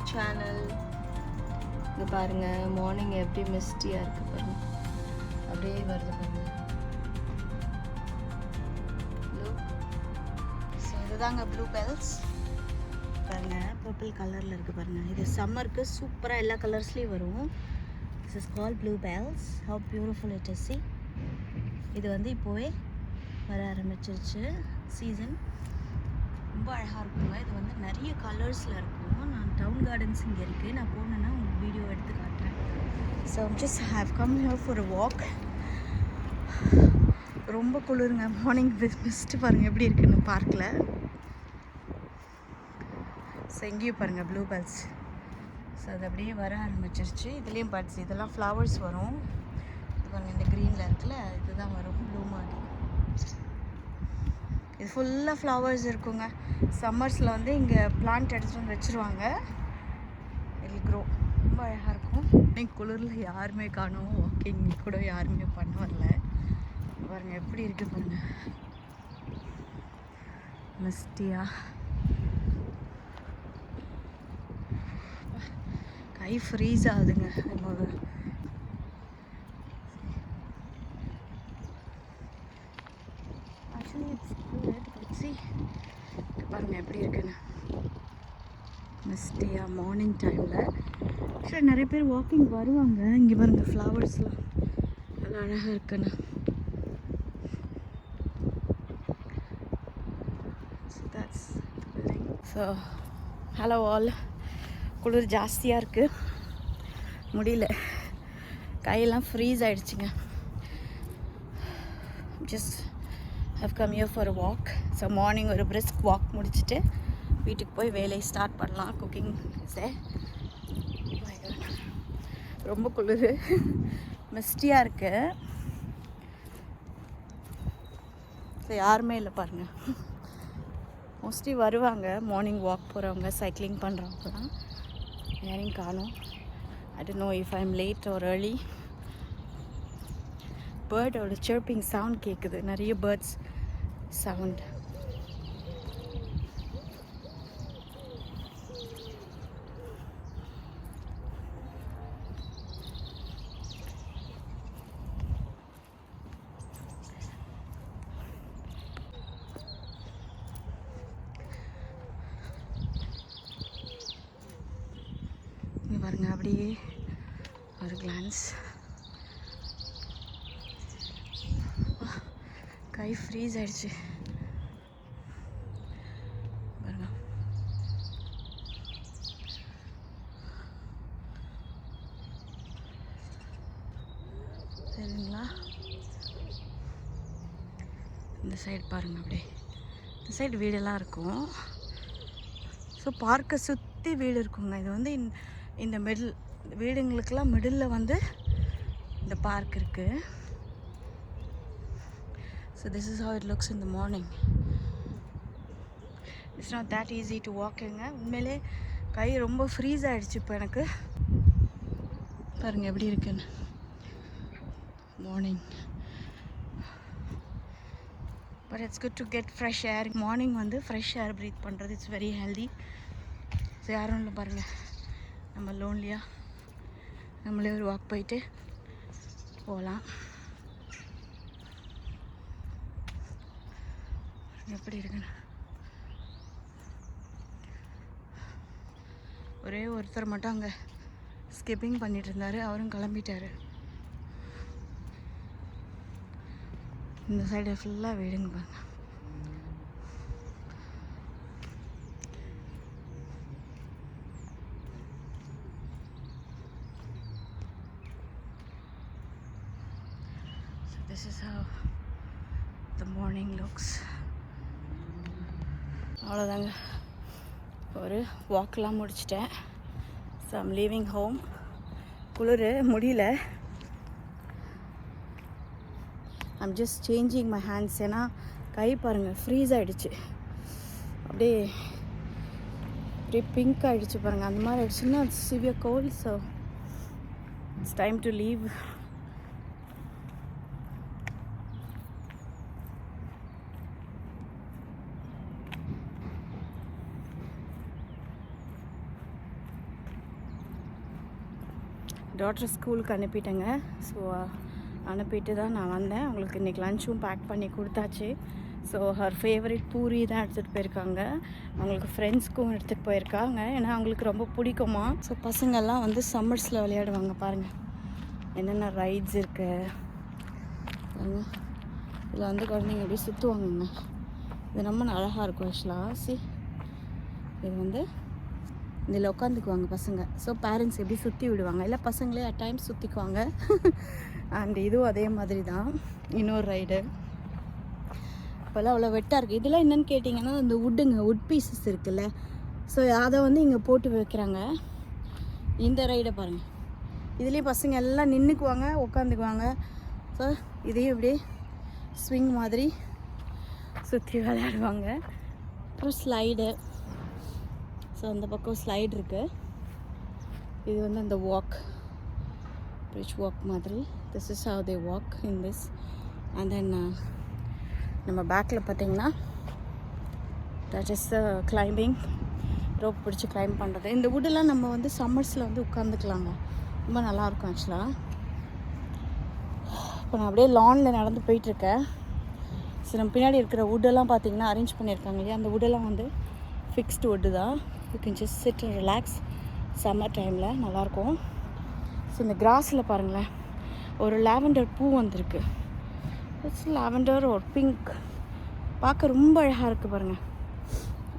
Channel. இது பாருங்க, morning எப்படி மிஸ்டியாக இருக்குது பாருங்க, அப்படியே வருது பாருங்க. ஸோ இதுதாங்க ப்ளூ பெல்ஸ் பாருங்க, பர்பிள் கலரில் இருக்குது பாருங்க. இது சம்மருக்கு சூப்பராக எல்லா கலர்ஸ்லேயும் வரும். This is call blue bells. How beautiful it is. இது வந்து இப்போவே வர ஆரம்பிச்சிருச்சு. சீசன் ரொம்ப அழகாக இருக்குங்க. இது வந்து நிறைய கலர்ஸில் இருக்கும். நான் டவுன் கார்டன்ஸ் இங்கே இருக்குது, நான் போனேன்னா உங்களுக்கு வீடியோ எடுத்து காட்டுறேன். So just have come here for a walk. ரொம்ப குளிருங்க. மார்னிங் மிஸ்ட்டு பாருங்கள் எப்படி இருக்குன்னு பார்க்கில். ஸோ எங்கேயும் பாருங்கள் ப்ளூ பெல்ஸ். ஸோ அது அப்படியே வர ஆரம்பிச்சிருச்சு. இதுலேயும் பட்ஸ், இதெல்லாம் ஃப்ளவர்ஸ் வரும். இது பாருங்கள், இந்த க்ரீனில் இருக்குல்ல, இதுதான் வரும் ப்ளூ மாதிரி. இது ஃபுல்லாக ஃப்ளவர்ஸ் இருக்குங்க. சம்மர்ஸில் வந்து இங்கே பிளான்ட் எடுத்துகிட்டு வந்து வச்சுருவாங்க. It grow. ரொம்ப அழகாக இருக்கும். இன்னைக்கு குளிரில் யாருமே காணும், வாக்கிங் கூட யாருமே பண்ண வரல. பாருங்கள் எப்படி இருக்குது பாருங்கள், மிஸ்டியாக. கை ஃப்ரீஸ் ஆகுதுங்க. நம்ம பாருங்கள் எப்படி இருக்குன்னு, மிஸ்டியாக மார்னிங் டைமில். ஆக்சுவலாக நிறைய பேர் வாக்கிங் வருவாங்க. இங்கே பாருங்கள் ஃப்ளவர்ஸ்லாம் நல்லா அழகாக இருக்குன்னு. So hello all. குளிர் ஜாஸ்தியாக இருக்குது, முடியல, கையெல்லாம் ஃப்ரீஸ் ஆகிடுச்சிங்க. Just how come here for a walk. So morning ஒரு பிரிஸ்க் வாக் முடிச்சுட்டு வீட்டுக்கு போய் வேலையை ஸ்டார்ட் பண்ணலாம். குக்கிங் ரொம்ப குளிர், மிஸ்டியாக இருக்குது. ஸோ யாருமே இல்லை பாருங்கள். மோஸ்ட்லி வருவாங்க மார்னிங் வாக் போகிறவங்க, சைக்கிளிங் பண்ணுறவங்கலாம். யாரையும் காணும். I don't know if I am late or early. பேர்டோட சிர்ப்பிங் சவுண்ட் கேட்குது, நிறைய பேர்ட்ஸ் சவுண்ட். இங்கே பாருங்க, அப்படியே ஒரு கிளான்ஸ். கை ஃப்ரீஸ் ஆயிடுச்சு பாருங்க. சரிங்களா, இந்த சைடு பாருங்கள், அப்படியே இந்த சைடு வீடெல்லாம் இருக்கும். ஸோ பார்க்கை சுற்றி வீடு இருக்குங்க. இது வந்து இந்த மிடில் வீடுங்களுக்கெல்லாம் மிடில் வந்து இந்த பார்க் இருக்குது. So this is how it looks in the morning. It's not that easy to walk ங்க. உண்மையிலே கை ரொம்ப ஃப்ரீஸ் ஆகிடுச்சு இப்போ எனக்கு. பாருங்கள் எப்படி இருக்குன்னு morning. But it's good to get fresh air. Morning வந்து ஃப்ரெஷ் ஏர் ப்ரீத் பண்ணுறது இட்ஸ் வெரி ஹெல்தி. ஸோ யாரும் இல்லை பாருங்கள், நம்ம லோன்லியாக நம்மளே ஒரு வாக் போயிட்டு போகலாம். எப்படி இருக்குன்னு. ஒரே ஒருத்தர் மட்டும் அங்கே ஸ்கிப்பிங் பண்ணிட்டு இருந்தார், அவரும் கிளம்பிட்டார். இந்த சைடு ஃபுல்லாக வீடுங்க பாருங்க. So this is how the morning looks. அவ்வளோதாங்க, ஒரு வாக்கெலாம் முடிச்சிட்டேன். So I'm leaving home. குளிர் முடியல. I'm just changing my hands. ஏன்னா கை பாருங்கள் ஃப்ரீஸ் ஆகிடுச்சு, அப்படியே அப்படியே பிங்க் ஆகிடுச்சு பாருங்கள். அந்த மாதிரி ஆகிடுச்சுன்னா severe cold. So it's time to leave. Doctor ஸ்கூலுக்கு அனுப்பிட்டேங்க. ஸோ அனுப்பிட்டு தான் நான் வந்தேன். அவங்களுக்கு இன்றைக்கி லஞ்சும் பேக் பண்ணி கொடுத்தாச்சு. ஸோ ஹர் ஃபேவரட் பூரி தான் எடுத்துகிட்டு போயிருக்காங்க. அவங்களுக்கு ஃப்ரெண்ட்ஸ்க்கும் எடுத்துகிட்டு போயிருக்காங்க. ஏன்னா அவங்களுக்கு ரொம்ப பிடிக்குமா. ஸோ பசங்கள்லாம் வந்து சம்மர்ஸில் விளையாடுவாங்க. பாருங்கள் என்னென்ன ரைட்ஸ் இருக்குது. இதில் வந்து குழந்தைங்க அப்படியே சுற்றுவாங்கங்க. இது ரொம்ப அழகாக இருக்கும் ஆக்சுவலாக. இது வந்து இதில் உட்காந்துக்குவாங்க பசங்க. ஸோ பேரண்ட்ஸ் எப்படி சுற்றி விடுவாங்க, இல்லை பசங்களே அட் டைம்ஸ் சுற்றிக்குவாங்க. அண்ட் இதுவும் அதே மாதிரி தான் இன்னொரு ரைடு. இப்போல்லாம் அவ்வளோ வெட்டாக இருக்குது. இதெல்லாம் என்னென்னு கேட்டிங்கன்னா இந்த வுட் பீசஸ் இருக்குல்ல, ஸோ அதை வந்து இங்கே போட்டு வைக்கிறாங்க. இந்த ரைடை பாருங்கள், இதுலேயே பசங்க எல்லாம் நின்றுக்குவாங்க, உட்காந்துக்குவாங்க. ஸோ இதையும் இப்படியே ஸ்விங் மாதிரி சுற்றி விளையாடுவாங்க. அப்புறம் ஸ்லைடு. ஸோ அந்த பக்கம் ஸ்லைடு இருக்குது. இது வந்து அந்த பிரிட்ஜ் வாக் மாதிரி. This is how they walk in this. And then நம்ம பேக்கில் பார்த்திங்கன்னா தட் இஸ் கிளைம்பிங், ரோப் பிடிச்சி கிளைம் பண்ணுறது. இந்த வுட்டெல்லாம் நம்ம வந்து சம்மர்ஸில் வந்து உட்காந்துக்கலாங்க, ரொம்ப நல்லாயிருக்கும் ஆக்சுவலாக. இப்போ நான் அப்படியே லானில் நடந்து போயிட்டுருக்கேன். ஸோ நம்ம பின்னாடி இருக்கிற வுட்டெல்லாம் பார்த்திங்கன்னா அரேஞ்ச் பண்ணியிருக்காங்க இல்லையா, அந்த வுட்டெல்லாம் வந்து ஃபிக்ஸ்டு வுட்டு தான். You can just sit and relax. Summer டைமில் நல்லாயிருக்கும். ஸோ இந்த கிராஸில் பாருங்களேன், ஒரு லாவெண்டர் பூ வந்திருக்கு. இட்ஸ் லாவெண்டர் ஒரு பிங்க், பார்க்க ரொம்ப அழகாக இருக்குது பாருங்கள்.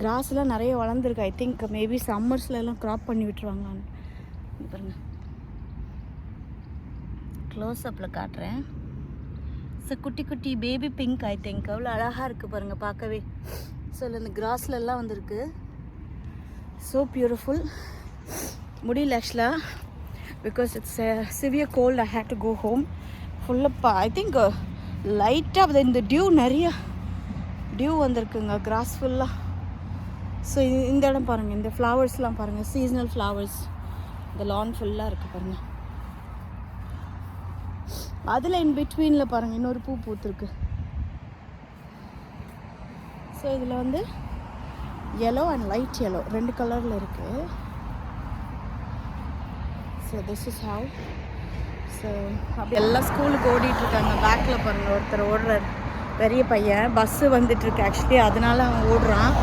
கிராஸ்லாம் நிறைய வளர்ந்துருக்கு. ஐ திங்க் மேபி சம்மர்ஸ்லாம் க்ராப் பண்ணி விட்டுருவாங்களான்னு. பாருங்கள், க்ளோஸ்அப்பில் காட்டுறேன். ஸோ குட்டி குட்டி பேபி பிங்க் ஐ திங்க். அவ்வளோ அழகாக இருக்குது பாருங்கள் பார்க்கவே. ஸோ இந்த கிராஸ்லலாம் வந்திருக்கு. So beautiful. முடியல ஆக்சுவலாக, because it's severe cold. I hate to go home. ஃபுல்லாக ஐ திங்க் லைட்டாக இந்த நிறைய டியூ வந்திருக்குங்க கிராஸ் ஃபுல்லாக. ஸோ இந்த இடம் பாருங்கள், இந்த ஃப்ளவர்ஸ்லாம் பாருங்கள், சீசனல் ஃப்ளவர்ஸ். இந்த லான் ஃபுல்லாக இருக்குது பாருங்கள். அதில் இன் பிட்வீனில் பாருங்கள் இன்னொரு பூ பூத்துருக்கு. ஸோ இதில் வந்து yellow அண்ட் லைட் yellow ரெண்டு கலரில் இருக்குது. So this is how. So அப்படி எல்லாம் ஸ்கூலுக்கு ஓடிட்டுருக்காங்க. பேக்கில் பாருங்கள் ஒருத்தர் ஓடுறார், பெரிய பையன். பஸ்ஸு வந்துட்டுருக்கு ஆக்சுவலி, அதனால அவன் ஓடுறான்.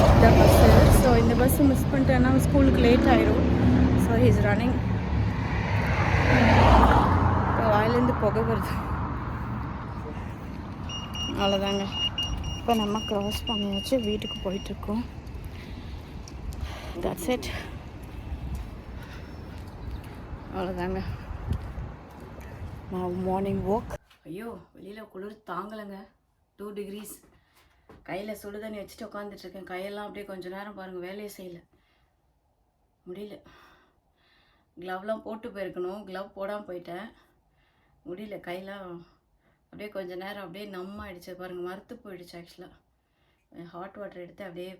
இதுதான் பஸ்ஸு. ஸோ இந்த பஸ்ஸு மிஸ் பண்ணிட்டேன்னா ஸ்கூலுக்கு லேட் ஆயிரும். So he's running. இப்போ வாயிலேருந்து புகை வருது. அவ்வளோதாங்க. இப்போ நம்ம க்ராஸ் பண்ணியாச்சு, வீட்டுக்கு போயிட்டுருக்கோம். That's it. அவ்வளோதாங்க. நான் மார்னிங் வாக். ஐயோ வெளியில் குளிர் தாங்கலைங்க. 2 degrees. கையில் சுடு தண்ணி வச்சுட்டு உட்காந்துட்ருக்கேன். கையெல்லாம் அப்படியே கொஞ்சம் நேரம் பாருங்கள் வேலையை செய்யலை, முடியல. க்ளவ்லாம் போட்டு போயிருக்கணும், க்ளவ் போடாமல் போயிட்டேன். முடியல, கையெல்லாம் அப்படியே கொஞ்சம் நேரம் அப்படியே ஆகிடுச்சு பாருங்கள், மறுத்து போயிடுச்சு ஆக்சுவலாக. ஹாட் வாட்டர் எடுத்து அப்படியே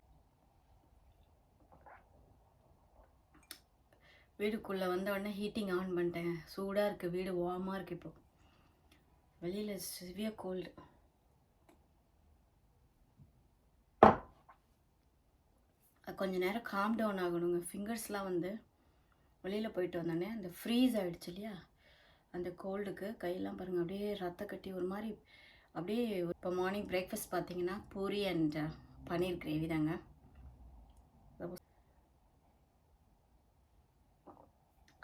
வீடுக்குள்ளே வந்த உடனே ஹீட்டிங் ஆன் பண்ணிட்டேன். சூடாக இருக்குது, வீடு வார்மாக இருக்குது. இப்போ வெளியில் சிவியர் கோல்டு. கொஞ்சம் நேரம் காம் டவுன் ஆகணுங்க. ஃபிங்கர்ஸ்லாம் வந்து வெளியில் போயிட்டு வந்தோடனே அந்த ஃப்ரீஸ் ஆகிடுச்சு இல்லையா, அந்த கோல்டுக்கு கையெல்லாம் பாருங்கள் அப்படியே ரத்த கட்டி ஒரு மாதிரி அப்படியே. இப்போ மார்னிங் பிரேக்ஃபாஸ்ட் பார்த்தீங்கன்னா பூரி அண்ட் பன்னீர் கிரேவி தாங்க.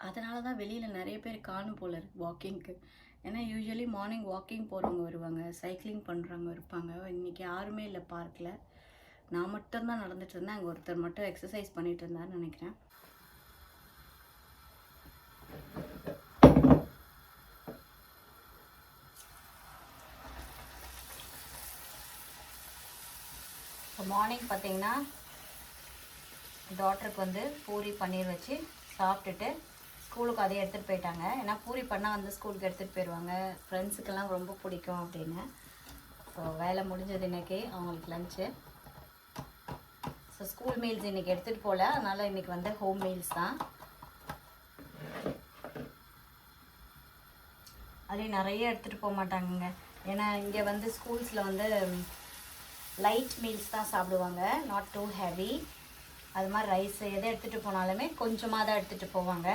அதனால தான் வெளியில் நிறைய பேர் காணும் போல இருக்குது வாக்கிங்க்கு. ஏன்னா யூஸ்வலி மார்னிங் வாக்கிங் போகிறவங்க வருவாங்க, சைக்கிளிங் பண்ணுறவங்க இருப்பாங்க. இன்றைக்கி யாருமே இல்லை பார்க்கில். நான் மட்டும்தான் நடந்துட்டு இருந்தேன். அங்கே ஒருத்தர் மட்டும் எக்ஸசைஸ் பண்ணிகிட்டு இருந்தாருன்னு நினைக்கிறேன். இப்போ மார்னிங் பார்த்தீங்கன்னா டாக்டருக்கு வந்து பூரி பன்னீர் வச்சு சாப்பிட்டுட்டு ஸ்கூலுக்கு அதே எடுத்துகிட்டு போயிட்டாங்க. ஏன்னா பூரி பண்ணால் வந்து ஸ்கூலுக்கு எடுத்துகிட்டு போயிடுவாங்க, ஃப்ரெண்ட்ஸுக்கெல்லாம் ரொம்ப பிடிக்கும் அப்படின்னு. ஸோ வேலை முடிஞ்சது இன்றைக்கி அவங்களுக்கு லஞ்சு. ஸோ ஸ்கூல் மீல்ஸ் இன்றைக்கி எடுத்துகிட்டு போகல, அதனால் இன்றைக்கி வந்து ஹோம் மீல்ஸ் தான். அதே நிறைய எடுத்துகிட்டு போக மாட்டாங்கங்க. ஏன்னா இங்கே வந்து ஸ்கூல்ஸில் வந்து லைட் மீல்ஸ் தான் சாப்பிடுவாங்க, நாட் டூ ஹெவி. அது மாதிரி ரைஸ் எதை எடுத்துகிட்டு போனாலுமே கொஞ்சமாக தான் எடுத்துகிட்டு போவாங்க.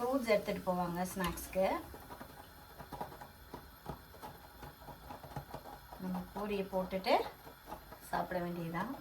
ஃப்ரூட்ஸ் எடுத்துகிட்டு போவாங்க ஸ்நாக்ஸ்க்கு. நம்ம பூரியை போட்டுட்டு சாப்பிட வேண்டியதுதான்.